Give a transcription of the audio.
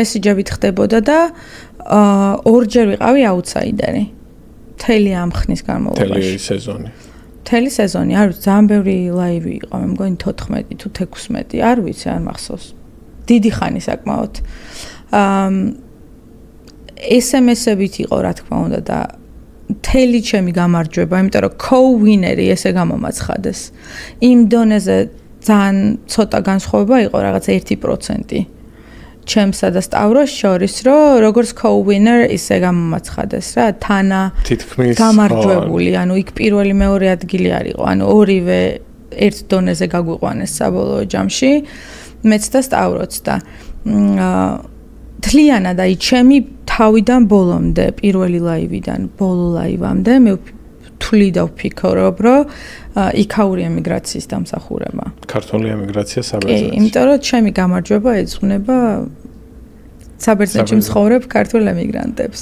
მესიჯებით ხდებოდა და ორჯერ ვიყავი აუთსაიდერი. მთელი ამ ხნის განმავლობაში. მთელი სეზონი, არ ვიცი, ძალიან ბევრი ლაივი იყო, მე მგონი 14 თუ 16, არ ვიცი, არ მახსოვს. დიდი ხანი საკმაოდ. SMS-ებით იყო, რა თქმა უნდა და მთელი ჩემი გამარჯვება, იმიტომ რომ co-winner-ი ესე გამომაცხადეს. იმ დონეზე ძალიან ცოტა განსხვავება იყო, რაღაც 1%. ჩემსა და სტავროს შორის, რომ როგორც co-winner ისე გამომაცხადეს რა, თანა გამარჯვებული, ანუ იქ პირველი მეორე ადგილი არ იყო, ანუ ორივე ერთ დონეზე გაგვიყვანეს საბოლოო ჯამში, მეც და სტავროც და თლიანად აი ჩემი თავიდან ბოლომდე, პირველი ლაივიდან ბოლო ლაივამდე მე თვლი და ვფიქრობ, რომ იქაური ემიგრაციის დამსახურება. ქართული ემიგრაცია საბერძნეთში. კი, იმიტომ რომ ჩემი გამარჯვება ეძღვნება საბერძნეთში მცხოვრებ ქართულ ემიგრანტებს.